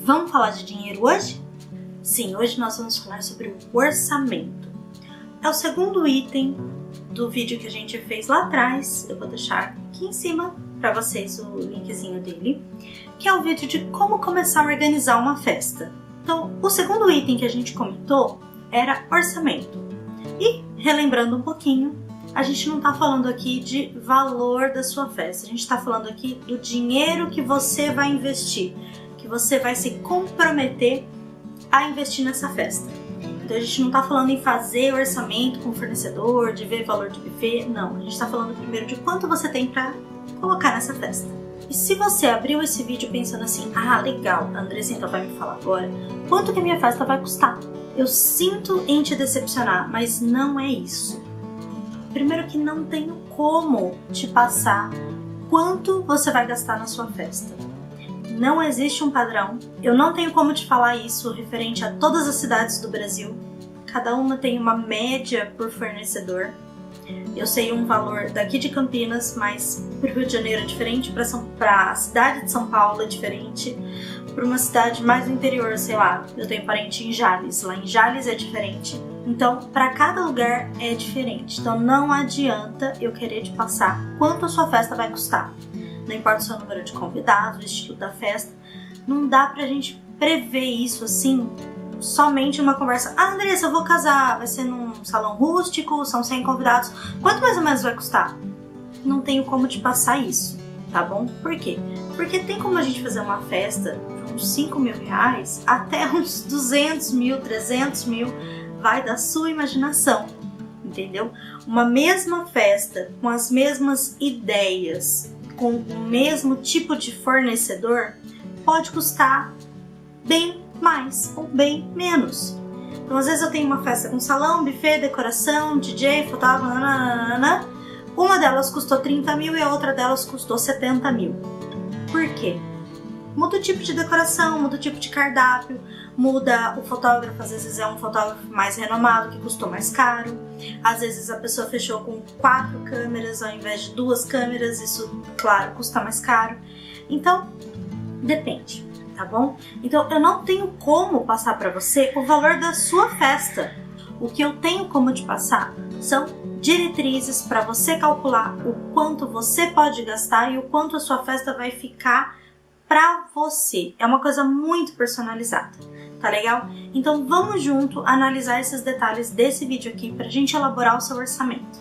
Vamos falar de dinheiro hoje? Sim, hoje nós vamos falar sobre o orçamento. É o segundo item do vídeo que a gente fez lá atrás. Eu vou deixar aqui em cima para vocês o linkzinho dele, que é o vídeo de como começar a organizar uma festa. Então, o segundo item que a gente comentou era orçamento. E, relembrando um pouquinho, a gente não está falando aqui de valor da sua festa, a gente está falando aqui do dinheiro que você vai investir, que você vai se comprometer a investir nessa festa. Então a gente não está falando em fazer orçamento com o fornecedor, de ver valor de buffet, não. A gente está falando primeiro de quanto você tem para colocar nessa festa. E se você abriu esse vídeo pensando assim, ah, legal, a Andressa então vai me falar agora quanto que a minha festa vai custar. Eu sinto em te decepcionar, mas não é isso. Primeiro que não tenho como te passar quanto você vai gastar na sua festa. Não existe um padrão. Eu não tenho como te falar isso referente a todas as cidades do Brasil. Cada uma tem uma média por fornecedor. Eu sei um valor daqui de Campinas, mas para o Rio de Janeiro é diferente, para a cidade de São Paulo é diferente, para uma cidade mais do interior, sei lá, eu tenho parente em Jales, lá em Jales é diferente. Então, para cada lugar é diferente. Então, não adianta eu querer te passar quanto a sua festa vai custar. Não importa o seu número de convidados, o estilo da festa, não dá pra gente prever isso assim, somente uma conversa. Ah, Andressa, eu vou casar, vai ser num salão rústico, são 100 convidados, quanto mais ou menos vai custar? Não tenho como te passar isso, tá bom? Por quê? Porque tem como a gente fazer uma festa de uns 5 mil reais até uns 200 mil, 300 mil, vai da sua imaginação, entendeu? Uma mesma festa, com as mesmas ideias, com o mesmo tipo de fornecedor, pode custar bem mais ou bem menos. Então, às vezes eu tenho uma festa com salão, buffet, decoração, DJ, fotógrafo, nananana. Uma delas custou 30 mil e a outra delas custou 70 mil. Por quê? Muda o tipo de decoração, muda o tipo de cardápio, muda o fotógrafo, às vezes é um fotógrafo mais renomado que custou mais caro, às vezes a pessoa fechou com 4 câmeras ao invés de 2 câmeras, isso, claro, custa mais caro. Então, depende, tá bom? Então, eu não tenho como passar para você o valor da sua festa. O que eu tenho como te passar são diretrizes para você calcular o quanto você pode gastar e o quanto a sua festa vai ficar para você. É uma coisa muito personalizada, tá legal? Então vamos junto analisar esses detalhes desse vídeo aqui pra gente elaborar o seu orçamento.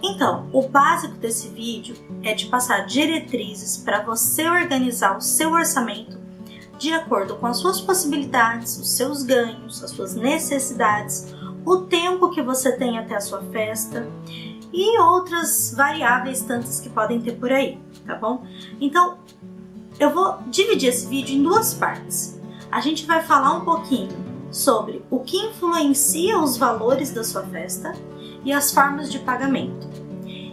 Então, o básico desse vídeo é te passar diretrizes para você organizar o seu orçamento de acordo com as suas possibilidades, os seus ganhos, as suas necessidades, o tempo que você tem até a sua festa e outras variáveis tantas que podem ter por aí, tá bom? Então, eu vou dividir esse vídeo em 2 partes. A gente vai falar um pouquinho sobre o que influencia os valores da sua festa e as formas de pagamento.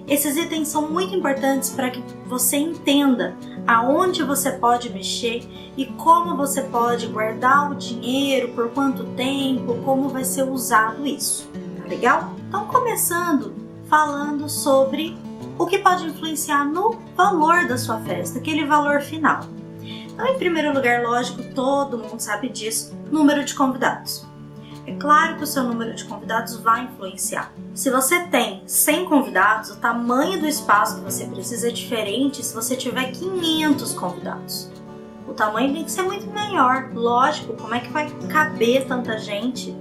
Esses itens são muito importantes para que você entenda aonde você pode mexer e como você pode guardar o dinheiro, por quanto tempo, como vai ser usado isso, tá legal? Então, começando falando sobre o que pode influenciar no valor da sua festa, aquele valor final. Então, em primeiro lugar, lógico, todo mundo sabe disso, número de convidados. É claro que o seu número de convidados vai influenciar. Se você tem 100 convidados, o tamanho do espaço que você precisa é diferente se você tiver 500 convidados. O tamanho tem que ser muito maior, lógico, como é que vai caber tanta gente?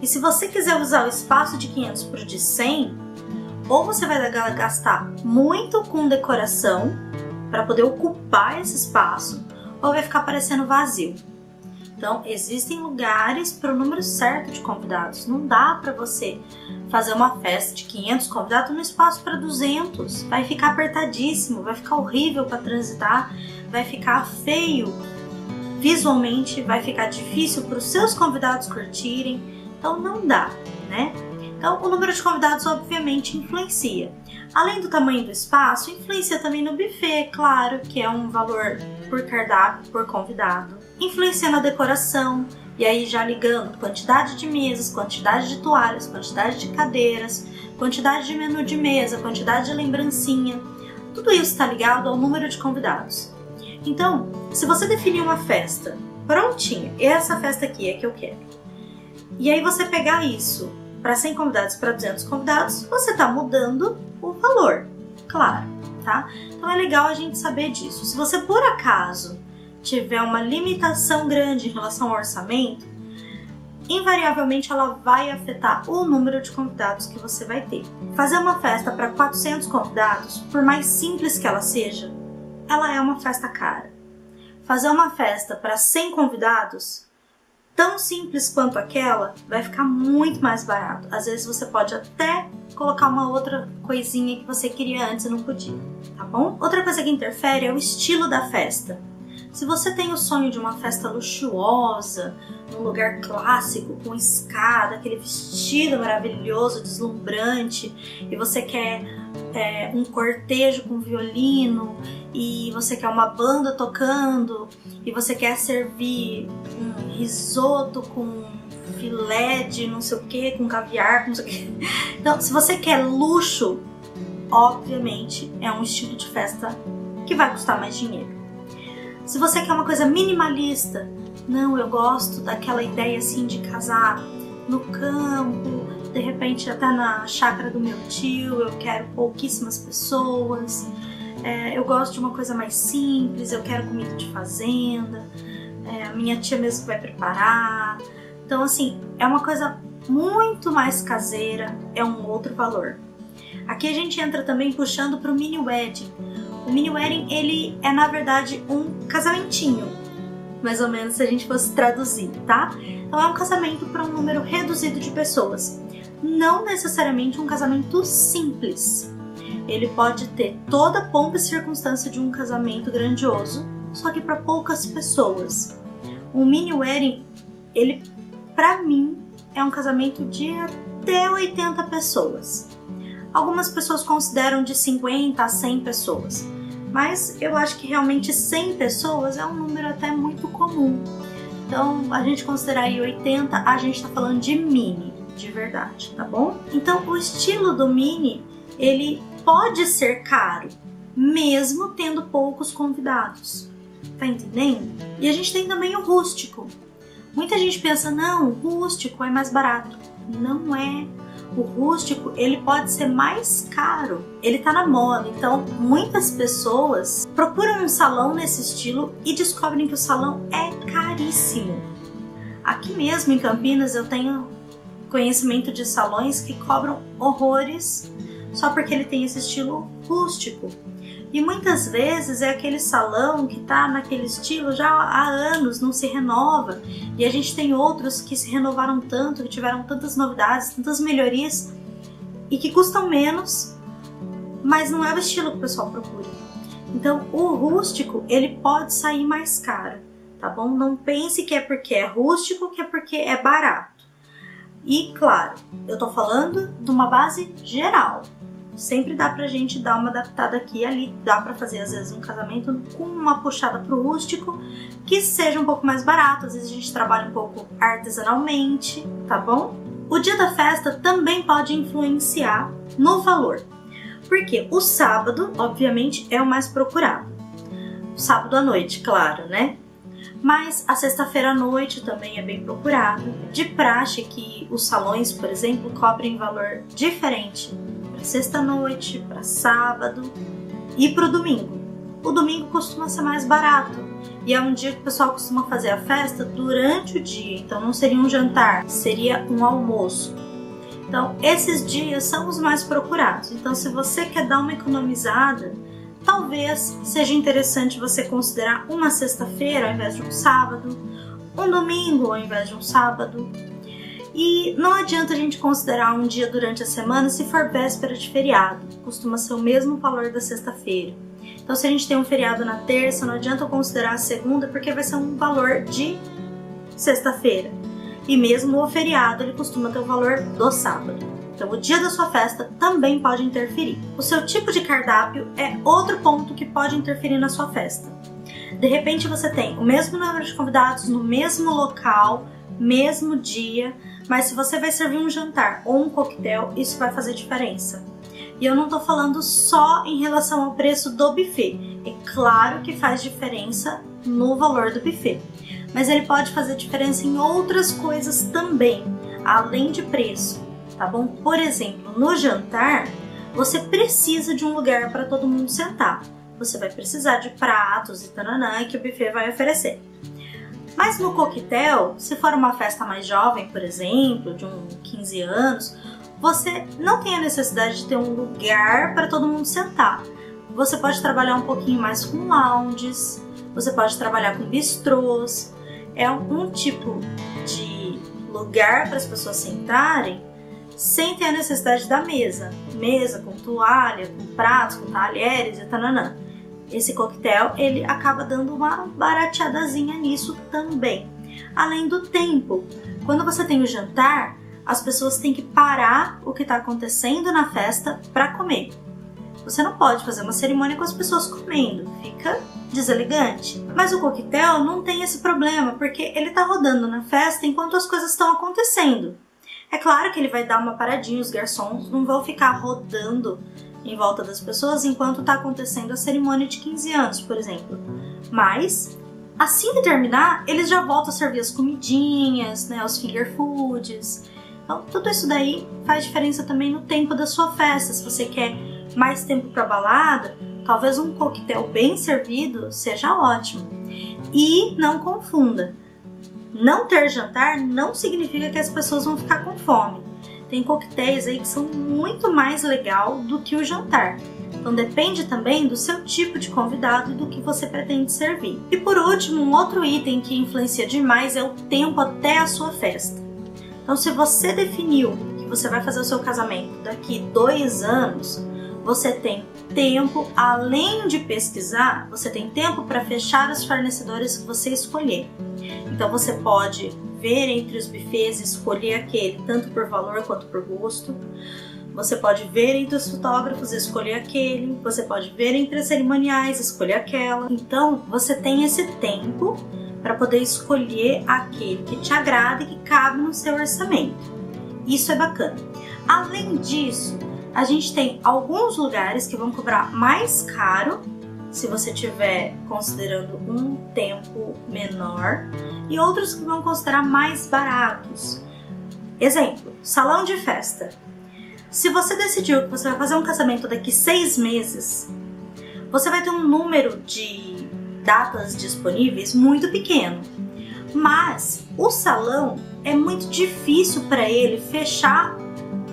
E se você quiser usar o espaço de 500 para o de 100, ou você vai gastar muito com decoração para poder ocupar esse espaço, ou vai ficar parecendo vazio. Então, existem lugares para o número certo de convidados. Não dá para você fazer uma festa de 500 convidados no espaço para 200. Vai ficar apertadíssimo, vai ficar horrível para transitar, vai ficar feio visualmente, vai ficar difícil para os seus convidados curtirem. Então, não dá, né? Então, o número de convidados obviamente influencia. Além do tamanho do espaço, influencia também no buffet, claro, que é um valor por cardápio, por convidado. Influencia na decoração, e aí já ligando quantidade de mesas, quantidade de toalhas, quantidade de cadeiras, quantidade de menu de mesa, quantidade de lembrancinha. Tudo isso está ligado ao número de convidados. Então, se você definir uma festa prontinha. Essa festa aqui é que eu quero. E aí você pegar isso para 100 convidados, para 200 convidados, você tá mudando o valor, claro, tá? Então é legal a gente saber disso. Se você por acaso tiver uma limitação grande em relação ao orçamento, invariavelmente ela vai afetar o número de convidados que você vai ter. Fazer uma festa para 400 convidados, por mais simples que ela seja, ela é uma festa cara. Fazer uma festa para 100 convidados, tão simples quanto aquela, vai ficar muito mais barato. Às vezes você pode até colocar uma outra coisinha que você queria antes e não podia, tá bom? Outra coisa que interfere é o estilo da festa. Se você tem o sonho de uma festa luxuosa, num lugar clássico, com escada, aquele vestido maravilhoso, deslumbrante, e você quer um cortejo com violino, e você quer uma banda tocando, e você quer servir um risoto com filé de não sei o que, com caviar, com não sei o que. Então, se você quer luxo, obviamente é um estilo de festa que vai custar mais dinheiro. Se você quer uma coisa minimalista, não, eu gosto daquela ideia assim de casar no campo, de repente até na chácara do meu tio, eu quero pouquíssimas pessoas, eu gosto de uma coisa mais simples, eu quero comida de fazenda, a minha tia mesmo vai preparar. Então assim, é uma coisa muito mais caseira, é um outro valor. Aqui a gente entra também puxando para o mini wedding. O mini wedding, ele é na verdade um casamentinho, mais ou menos se a gente fosse traduzir, tá? Então é um casamento para um número reduzido de pessoas. Não necessariamente um casamento simples. Ele pode ter toda a pompa e circunstância de um casamento grandioso, só que para poucas pessoas. Um mini wedding, ele, para mim, é um casamento de até 80 pessoas. Algumas pessoas consideram de 50 a 100 pessoas. Mas eu acho que realmente 100 pessoas é um número até muito comum. Então, a gente considerar aí 80, a gente tá falando de mini, de verdade, tá bom? Então, o estilo do mini, ele pode ser caro, mesmo tendo poucos convidados. Tá entendendo? E a gente tem também o rústico. Muita gente pensa, não, o rústico é mais barato. Não é. O rústico, ele pode ser mais caro, ele tá na moda, então muitas pessoas procuram um salão nesse estilo e descobrem que o salão é caríssimo. Aqui mesmo em Campinas eu tenho conhecimento de salões que cobram horrores só porque ele tem esse estilo rústico. E muitas vezes é aquele salão que tá naquele estilo já há anos, não se renova. E a gente tem outros que se renovaram tanto, que tiveram tantas novidades, tantas melhorias e que custam menos, mas não é o estilo que o pessoal procura. Então o rústico, ele pode sair mais caro, tá bom? Não pense que é porque é rústico, que é porque é barato. E claro, eu tô falando de uma base geral. Sempre dá pra gente dar uma adaptada aqui e ali, dá pra fazer às vezes um casamento com uma puxada pro rústico, que seja um pouco mais barato, às vezes a gente trabalha um pouco artesanalmente, tá bom? O dia da festa também pode influenciar no valor, porque o sábado, obviamente, é o mais procurado. O sábado à noite, claro, né? Mas a sexta-feira à noite também é bem procurado. De praxe que os salões, por exemplo, cobrem valor diferente para sexta-noite, para sábado e para o domingo. O domingo costuma ser mais barato e é um dia que o pessoal costuma fazer a festa durante o dia, então não seria um jantar, seria um almoço. Então esses dias são os mais procurados, então se você quer dar uma economizada, talvez seja interessante você considerar uma sexta-feira ao invés de um sábado, um domingo ao invés de um sábado. E não adianta a gente considerar um dia durante a semana se for véspera de feriado, costuma ser o mesmo valor da sexta-feira. Então se a gente tem um feriado na terça, não adianta considerar a segunda porque vai ser um valor de sexta-feira. E mesmo o feriado ele costuma ter o valor do sábado. Então o dia da sua festa também pode interferir. O seu tipo de cardápio é outro ponto que pode interferir na sua festa. De repente você tem o mesmo número de convidados no mesmo local, mesmo dia, mas se você vai servir um jantar ou um coquetel, isso vai fazer diferença. E eu não estou falando só em relação ao preço do buffet. É claro que faz diferença no valor do buffet. mas ele pode fazer diferença em outras coisas também, além de preço, tá bom? Por exemplo, no jantar, você precisa de um lugar para todo mundo sentar. Você vai precisar de pratos e tananã que o buffet vai oferecer. Mas no coquetel, se for uma festa mais jovem, por exemplo, de uns 15 anos, você não tem a necessidade de ter um lugar para todo mundo sentar. Você pode trabalhar um pouquinho mais com lounges, você pode trabalhar com bistrôs. É um tipo de lugar para as pessoas sentarem sem ter a necessidade da mesa. Mesa com toalha, com pratos, com talheres e tananã. Esse coquetel, ele acaba dando uma barateadazinha nisso também. Além do tempo. Quando você tem o jantar, as pessoas têm que parar o que está acontecendo na festa para comer. Você não pode fazer uma cerimônia com as pessoas comendo, fica deselegante. Mas o coquetel não tem esse problema, porque ele está rodando na festa enquanto as coisas estão acontecendo. É claro que ele vai dar uma paradinha, os garçons não vão ficar rodando em volta das pessoas enquanto está acontecendo a cerimônia de 15 anos, por exemplo. Mas, assim que terminar, eles já voltam a servir as comidinhas, né, os finger foods. Então, tudo isso daí faz diferença também no tempo da sua festa. Se você quer mais tempo para balada, talvez um coquetel bem servido seja ótimo. E não confunda, não ter jantar não significa que as pessoas vão ficar com fome. Tem coquetéis aí que são muito mais legal do que o jantar. Então depende também do seu tipo de convidado e do que você pretende servir. E por último, um outro item que influencia demais é o tempo até a sua festa. Então se você definiu que você vai fazer o seu casamento daqui 2 anos, você tem tempo, além de pesquisar, você tem tempo para fechar os fornecedores que você escolher. Então você pode ver entre os buffets e escolher aquele, tanto por valor quanto por gosto. Você pode ver entre os fotógrafos e escolher aquele. Você pode ver entre as cerimoniais e escolher aquela. Então você tem esse tempo para poder escolher aquele que te agrada e que cabe no seu orçamento. Isso é bacana. Além disso, a gente tem alguns lugares que vão cobrar mais caro se você estiver considerando um tempo menor e outros que vão considerar mais baratos. Exemplo, salão de festa. Se você decidiu que você vai fazer um casamento daqui 6 meses, você vai ter um número de datas disponíveis muito pequeno. Mas o salão é muito difícil para ele fechar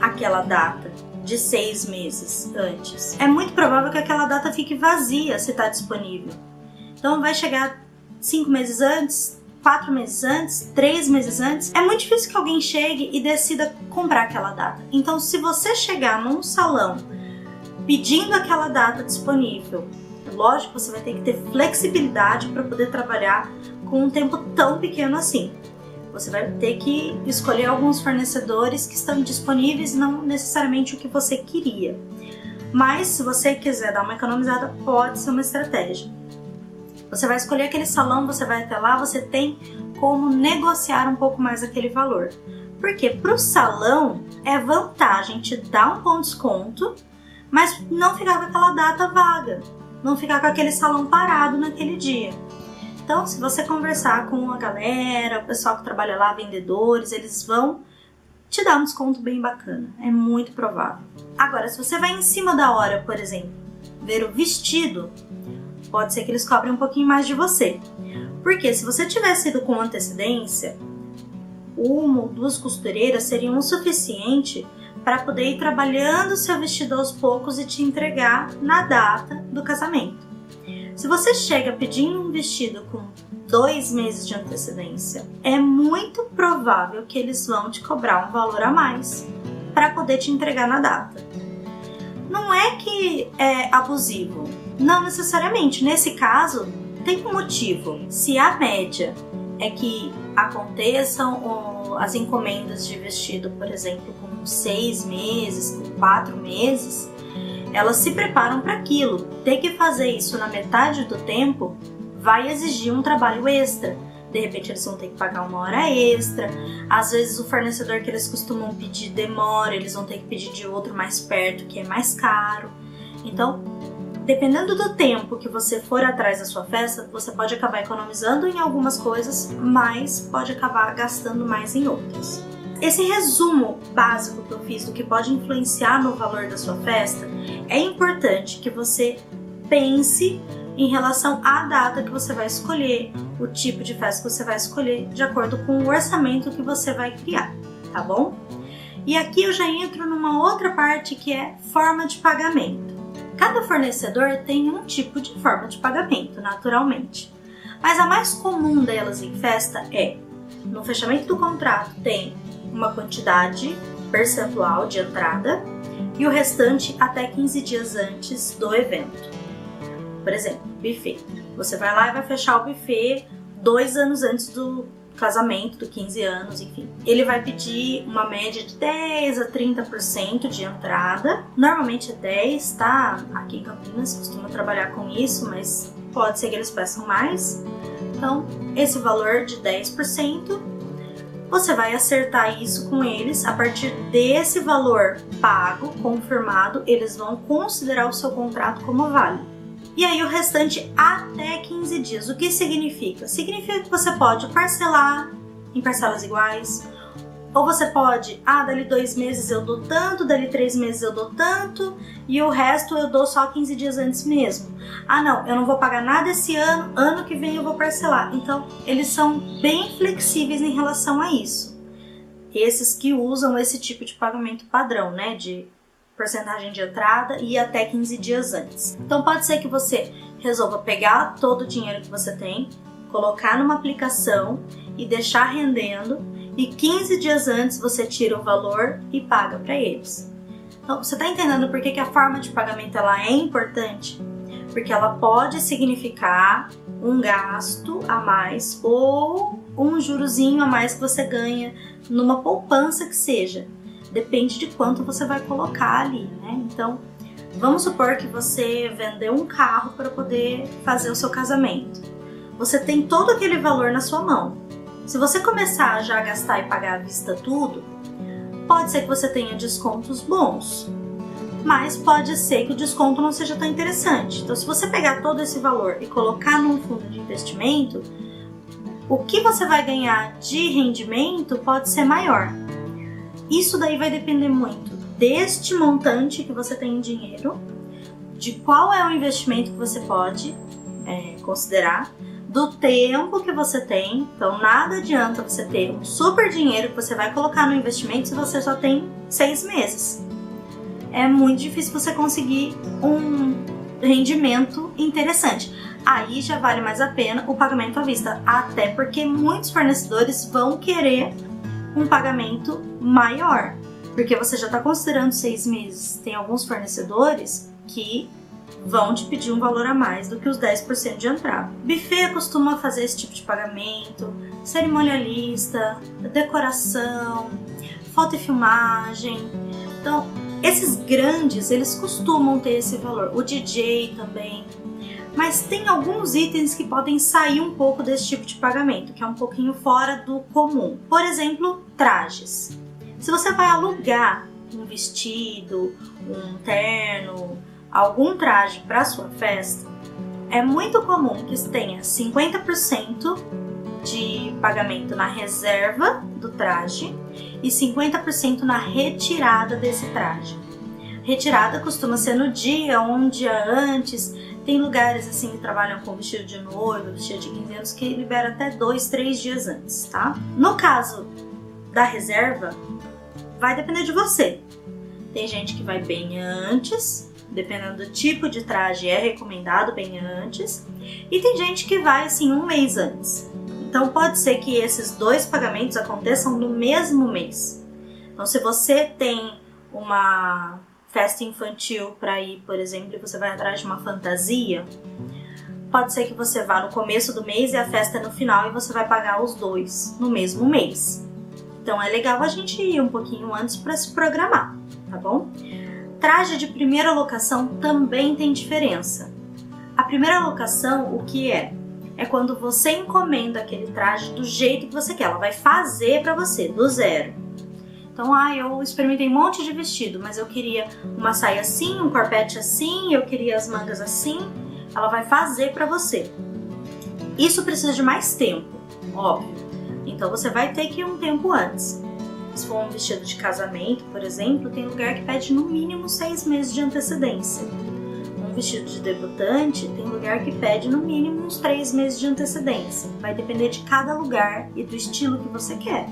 aquela data de 6 meses antes. É muito provável que aquela data fique vazia se está disponível. Então vai chegar 5 meses antes, 4 meses antes, 3 meses antes. É muito difícil que alguém chegue e decida comprar aquela data. Então se você chegar num salão pedindo aquela data disponível, lógico que você vai ter que ter flexibilidade para poder trabalhar com um tempo tão pequeno assim. Você vai ter que escolher alguns fornecedores que estão disponíveis, não necessariamente o que você queria. Mas se você quiser dar uma economizada, pode ser uma estratégia. Você vai escolher aquele salão, você vai até lá, você tem como negociar um pouco mais aquele valor. Porque para o salão é vantagem te dar um bom desconto, mas não ficar com aquela data vaga, não ficar com aquele salão parado naquele dia. Então, se você conversar com a galera, o pessoal que trabalha lá, vendedores, eles vão te dar um desconto bem bacana. É muito provável. Agora, se você vai em cima da hora, por exemplo, ver o vestido, pode ser que eles cobrem um pouquinho mais de você. Porque se você tivesse ido com antecedência, 1 ou 2 costureiras seriam o suficiente para poder ir trabalhando o seu vestido aos poucos e te entregar na data do casamento. Se você chega pedindo um vestido com 2 meses de antecedência, é muito provável que eles vão te cobrar um valor a mais para poder te entregar na data. Não é que é abusivo, não necessariamente. Nesse caso, tem um motivo. Se a média é que aconteçam as encomendas de vestido, por exemplo, com 6 meses, com 4 meses, elas se preparam para aquilo. Ter que fazer isso na metade do tempo vai exigir um trabalho extra. De repente eles vão ter que pagar 1 hora extra. Às vezes o fornecedor que eles costumam pedir demora, eles vão ter que pedir de outro mais perto, que é mais caro. Então, Dependendo do tempo que você for atrás da sua festa, você pode acabar economizando em algumas coisas, mas pode acabar gastando mais em outras. Esse resumo básico que eu fiz do que pode influenciar no valor da sua festa, é importante que você pense em relação à data que você vai escolher, o tipo de festa que você vai escolher, de acordo com o orçamento que você vai criar, tá bom? E aqui eu já entro numa outra parte que é forma de pagamento. Cada fornecedor tem um tipo de forma de pagamento, naturalmente. Mas a mais comum delas em festa é, no fechamento do contrato tem uma quantidade percentual de entrada e o restante até 15 dias antes do evento. Por exemplo, buffet. Você vai lá e vai fechar o buffet 2 anos antes do casamento, do 15 anos, enfim. Ele vai pedir uma média de 10 a 30% de entrada. Normalmente é 10, tá? Aqui em Campinas costuma trabalhar com isso, mas pode ser que eles peçam mais. Então, esse valor de 10%, você vai acertar isso com eles. A partir desse valor pago, confirmado, eles vão considerar o seu contrato como válido. E aí o restante até 15 dias. O que significa? Significa que você pode parcelar em parcelas iguais, ou você pode, dali 2 meses eu dou tanto, dali 3 meses eu dou tanto, e o resto eu dou só 15 dias antes mesmo. Não, eu não vou pagar nada esse ano, ano que vem eu vou parcelar. Então, eles são bem flexíveis em relação a isso. Esses que usam esse tipo de pagamento padrão, né, de porcentagem de entrada e até 15 dias antes. Então pode ser que você resolva pegar todo o dinheiro que você tem, colocar numa aplicação e deixar rendendo, e 15 dias antes você tira o valor e paga para eles. Então você está entendendo por que a forma de pagamento ela é importante? Porque ela pode significar um gasto a mais ou um jurozinho a mais que você ganha numa poupança que seja. Depende de quanto você vai colocar ali, né? Então, vamos supor que você vendeu um carro para poder fazer o seu casamento. Você tem todo aquele valor na sua mão. Se você começar já a gastar e pagar à vista tudo, pode ser que você tenha descontos bons, mas pode ser que o desconto não seja tão interessante. Então, se você pegar todo esse valor e colocar num fundo de investimento, o que você vai ganhar de rendimento pode ser maior. Isso daí vai depender muito deste montante que você tem em dinheiro, de qual é o investimento que você pode considerar, do tempo que você tem. Então nada adianta você ter um super dinheiro que você vai colocar no investimento se você só tem 6 meses. É muito difícil você conseguir um rendimento interessante. Aí já vale mais a pena o pagamento à vista, até porque muitos fornecedores vão querer um pagamento maior, porque você já está considerando 6 meses. Tem alguns fornecedores que vão te pedir um valor a mais do que os 10% de entrada. Buffet costuma fazer esse tipo de pagamento, cerimonialista, decoração, foto e filmagem. Então, esses grandes, eles costumam ter esse valor. O DJ também. Mas tem alguns itens que podem sair um pouco desse tipo de pagamento, que é um pouquinho fora do comum. Por exemplo, trajes. Se você vai alugar um vestido, um terno, algum traje para sua festa, é muito comum que tenha 50% de pagamento na reserva do traje e 50% na retirada desse traje. Retirada costuma ser no dia ou um dia antes. Tem lugares assim que trabalham com vestido de noiva, vestido de 15 anos, que libera até 2, 3 dias antes, tá? No caso da reserva, vai depender de você. Tem gente que vai bem antes, dependendo do tipo de traje, é recomendado bem antes. E tem gente que vai assim 1 mês antes. Então pode ser que esses 2 pagamentos aconteçam no mesmo mês. Então se você tem uma festa infantil para ir, por exemplo, e você vai atrás de uma fantasia, pode ser que você vá no começo do mês e a festa é no final e você vai pagar os 2 no mesmo mês. Então é legal a gente ir um pouquinho antes para se programar, tá bom? Traje de primeira locação também tem diferença. A primeira locação, o que é? É quando você encomenda aquele traje do jeito que você quer. Ela vai fazer para você, do zero. Então, eu experimentei um monte de vestido, mas eu queria uma saia assim, um corpete assim, eu queria as mangas assim. Ela vai fazer pra você. Isso precisa de mais tempo, óbvio. Então você vai ter que ir um tempo antes. Se for um vestido de casamento, por exemplo, tem lugar que pede no mínimo 6 meses de antecedência. Um vestido de debutante tem lugar que pede no mínimo uns 3 meses de antecedência. Vai depender de cada lugar e do estilo que você quer,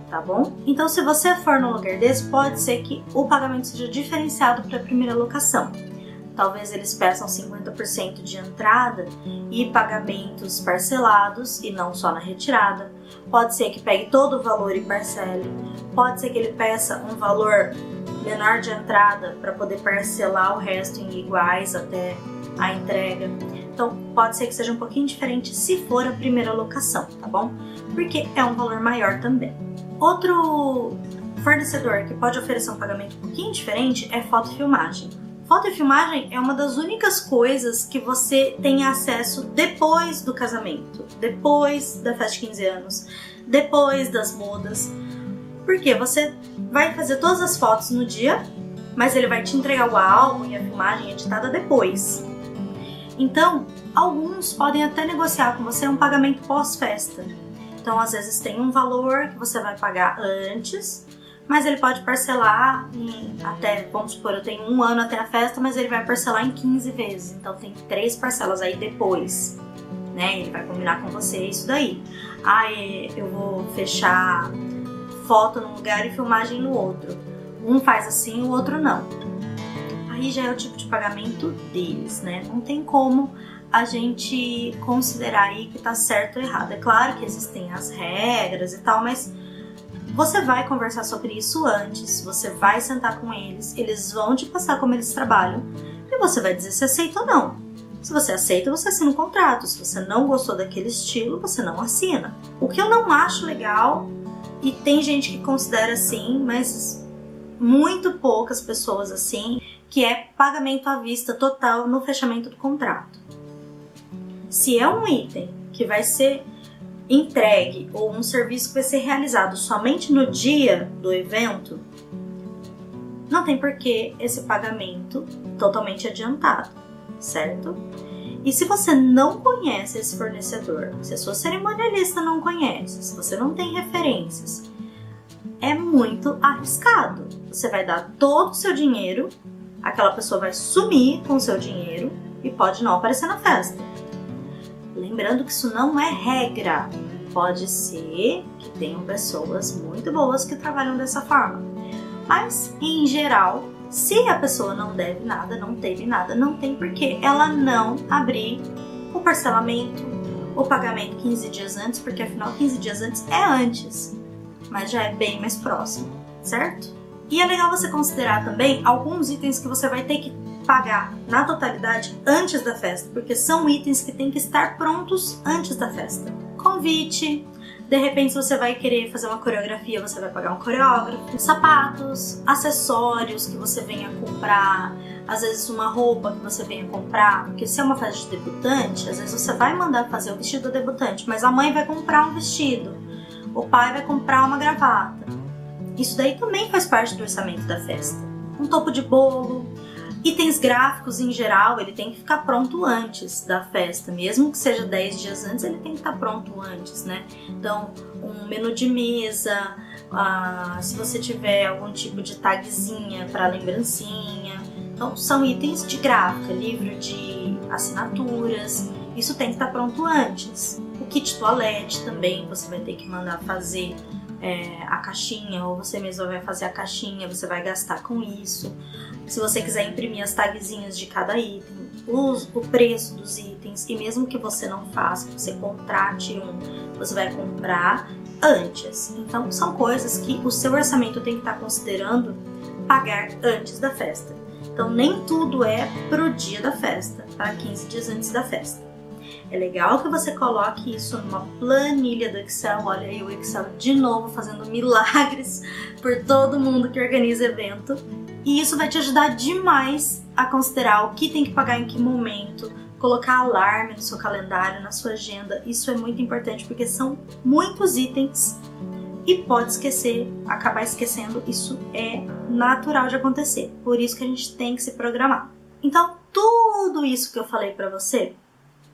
tá bom? Então, se você for num lugar desse, pode ser que o pagamento seja diferenciado para a primeira locação. Talvez eles peçam 50% de entrada e pagamentos parcelados e não só na retirada. Pode ser que pegue todo o valor e parcele. Pode ser que ele peça um valor menor de entrada para poder parcelar o resto em iguais até a entrega. Então pode ser que seja um pouquinho diferente se for a primeira locação, tá bom? Porque é um valor maior também. Outro fornecedor que pode oferecer um pagamento um pouquinho diferente é foto e filmagem. Foto e filmagem é uma das únicas coisas que você tem acesso depois do casamento, depois da festa de 15 anos, depois das bodas. Porque você vai fazer todas as fotos no dia, mas ele vai te entregar o álbum e a filmagem editada depois. Então, alguns podem até negociar com você um pagamento pós-festa. Então, às vezes tem um valor que você vai pagar antes, mas ele pode parcelar em até, vamos supor, eu tenho 1 ano até a festa, mas ele vai parcelar em 15 vezes. Então tem 3 parcelas aí depois, né? Ele vai combinar com você isso daí. Eu vou fechar foto num lugar e filmagem no outro. Um faz assim, o outro não. Aí já é o tipo de pagamento deles, né? Não tem como a gente considerar aí que tá certo ou errado. É claro que existem as regras e tal, mas você vai conversar sobre isso antes, você vai sentar com eles vão te passar como eles trabalham e você vai dizer se aceita ou não. Se você aceita, você assina um contrato. Se você não gostou daquele estilo, você não assina. O que eu não acho legal, e tem gente que considera assim, mas muito poucas pessoas assim, que é pagamento à vista total no fechamento do contrato. Se é um item que vai ser entregue ou um serviço que vai ser realizado somente no dia do evento, não tem por que esse pagamento totalmente adiantado, certo? E se você não conhece esse fornecedor, se a sua cerimonialista não conhece, se você não tem referências, é muito arriscado. Você vai dar todo o seu dinheiro, aquela pessoa vai sumir com o seu dinheiro e pode não aparecer na festa. Lembrando que isso não é regra. Pode ser que tenham pessoas muito boas que trabalham dessa forma. Mas, em geral, se a pessoa não deve nada, não teve nada, não tem por que ela não abrir o parcelamento, o pagamento 15 dias antes, porque afinal 15 dias antes é antes, mas já é bem mais próximo, certo? E é legal você considerar também alguns itens que você vai ter que pagar na totalidade antes da festa, porque são itens que têm que estar prontos antes da festa. Convite, de repente se você vai querer fazer uma coreografia, você vai pagar um coreógrafo, sapatos, acessórios que você venha comprar, às vezes uma roupa que você venha comprar, porque se é uma festa de debutante, às vezes você vai mandar fazer o vestido do debutante, mas a mãe vai comprar um vestido, o pai vai comprar uma gravata. Isso daí também faz parte do orçamento da festa. Um topo de bolo, itens gráficos em geral, ele tem que ficar pronto antes da festa, mesmo que seja 10 dias antes, ele tem que estar pronto antes, né? Então, um menu de mesa, se você tiver algum tipo de tagzinha para lembrancinha. Então, são itens de gráfica, livro de assinaturas, isso tem que estar pronto antes. O kit toalete também, você vai ter que mandar fazer a caixinha, ou você mesmo vai fazer a caixinha, você vai gastar com isso. Se você quiser imprimir as tagzinhas de cada item, o preço dos itens, e mesmo que você não faça, que você contrate você vai comprar antes. Então são coisas que o seu orçamento tem que estar considerando pagar antes da festa. Então nem tudo é pro dia da festa, para 15 dias antes da festa. É legal que você coloque isso numa planilha do Excel. Olha aí o Excel de novo fazendo milagres por todo mundo que organiza evento. E isso vai te ajudar demais a considerar o que tem que pagar em que momento, colocar alarme no seu calendário, na sua agenda. Isso é muito importante porque são muitos itens e pode esquecer, acabar esquecendo. Isso é natural de acontecer, por isso que a gente tem que se programar. Então, tudo isso que eu falei pra você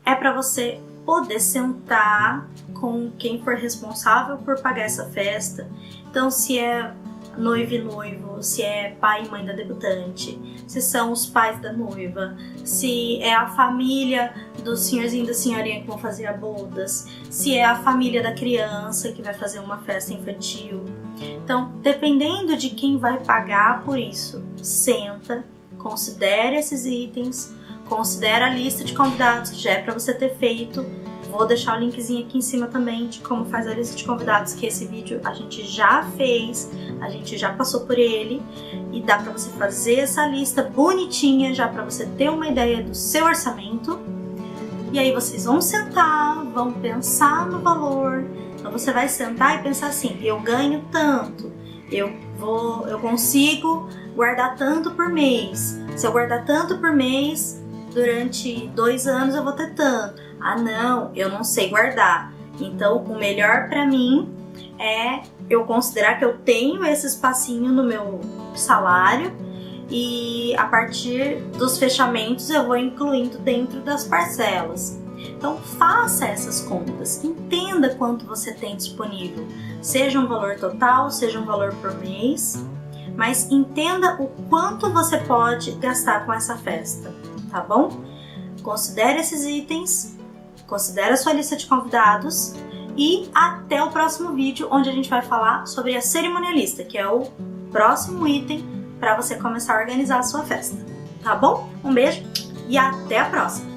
é pra você poder sentar com quem for responsável por pagar essa festa. Então, se é noiva e noivo, se é pai e mãe da debutante, se são os pais da noiva, se é a família do senhorzinho e da senhorinha que vão fazer as bodas, se é a família da criança que vai fazer uma festa infantil. Então, dependendo de quem vai pagar por isso, senta, considere esses itens, considere a lista de convidados que já é para você ter feito. Vou deixar o linkzinho aqui em cima também de como faz a lista de convidados, que esse vídeo a gente já fez, a gente já passou por ele, e dá para você fazer essa lista bonitinha já para você ter uma ideia do seu orçamento. E aí vocês vão sentar, vão pensar no valor. Então você vai sentar e pensar assim: eu ganho tanto, eu consigo guardar tanto por mês. Se eu guardar tanto por mês, durante 2 anos eu vou ter tanto. Ah não, eu não sei guardar. Então o melhor pra mim é eu considerar que eu tenho esse espacinho no meu salário e a partir dos fechamentos eu vou incluindo dentro das parcelas. Então faça essas contas, entenda quanto você tem disponível, seja um valor total, seja um valor por mês, mas entenda o quanto você pode gastar com essa festa, tá bom? Considere esses itens, considere a sua lista de convidados e até o próximo vídeo, onde a gente vai falar sobre a cerimonialista, que é o próximo item para você começar a organizar a sua festa, tá bom? Um beijo e até a próxima!